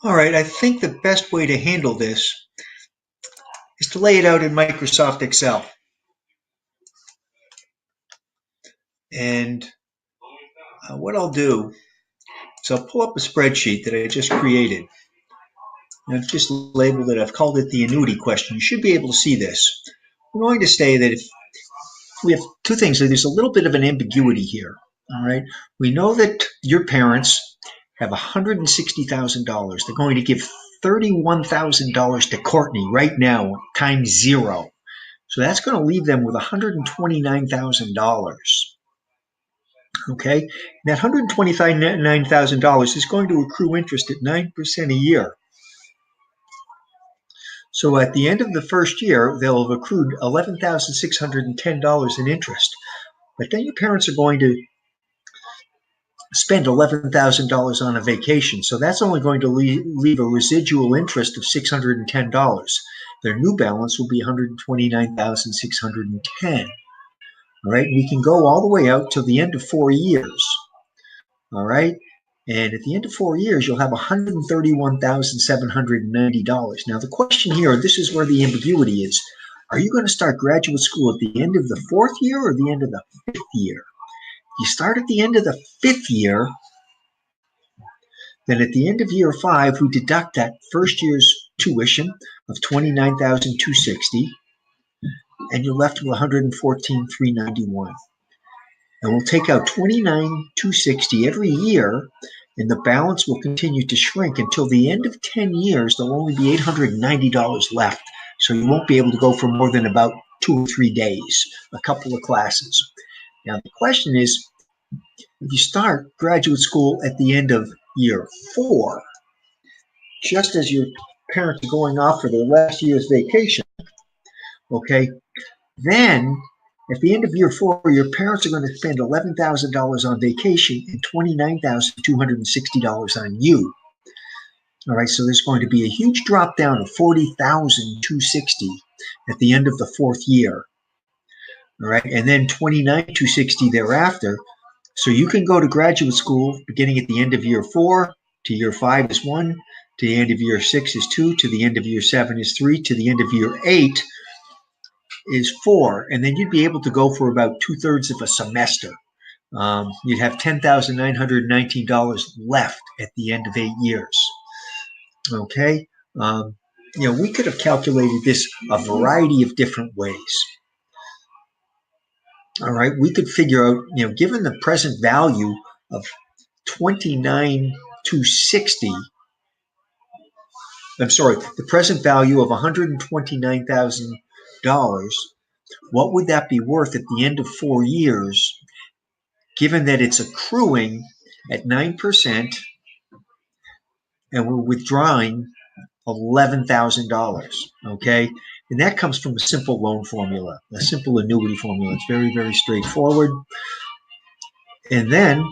All right, I think the best way to handle this is to lay it out in Microsoft Excel. And what I'll do is I'll pull up a spreadsheet that I just created. And I've just labeled it, I've called it the annuity question. You should be able to see this. I'm going to say that if we have two things, so there's a little bit of an ambiguity here. All right, we know that your parents have $160,000. They're going to give $31,000 to Courtney right now, times 0. So that's going to leave them with $129,000. Okay, and that $129,000 is going to accrue interest at 9% a year. So at the end of the first year, they'll have accrued $11,610 in interest. But then your parents are going to spend $11,000 on a vacation. So that's only going to leave a residual interest of $610. Their new balance will be $129,610. All right, we can go all the way out till the end of 4 years. All right, and at the end of 4 years, you'll have $131,790. Now, the question here, this is where the ambiguity is. Are you going to start graduate school at the end of the 4th year or the end of the 5th year? If you start at the end of the 5th year, then at the end of year 5, we deduct that first year's tuition of $29,260, and you're left with $114,391. And we'll take out $29,260 every year, and the balance will continue to shrink until the end of 10 years. There'll only be $890 left. So you won't be able to go for more than about 2 or 3 days, a couple of classes. Now, the question is, if you start graduate school at the end of year 4, just as your parents are going off for their last year's vacation, okay, then at the end of year 4, your parents are going to spend $11,000 on vacation and $29,260 on you. All right, so there's going to be a huge drop down of $40,260 at the end of the 4th year. All right, and then $29,260 thereafter. So you can go to graduate school beginning at the end of year 4, to year 5 is 1, to the end of year 6 is 2, to the end of year 7 is 3, to the end of year 8 is 4, and then you'd be able to go for about 2/3 of a semester. You'd have $10,919 left at the end of 8 years. Okay, we could have calculated this a variety of different ways. All right, we could figure out, given the present value of $29,260, the present value of $129,000, what would that be worth at the end of 4 years, given that it's accruing at 9% and we're withdrawing $11,000, okay? And that comes from a simple loan formula, a simple annuity formula. It's very, very straightforward. And then,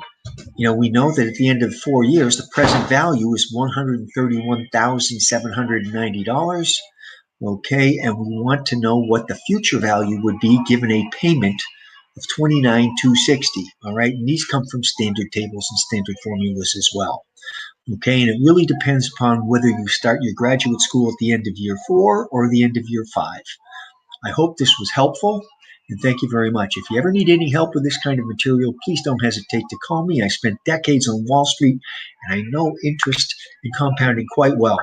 we know that at the end of 4 years, the present value is $131,790. Okay, and we want to know what the future value would be given a payment of $29,260. All right, and these come from standard tables and standard formulas as well. Okay, and it really depends upon whether you start your graduate school at the end of year 4 or the end of year 5. I hope this was helpful, and thank you very much. If you ever need any help with this kind of material, please don't hesitate to call me. I spent decades on Wall Street, and I know interest in compounding quite well.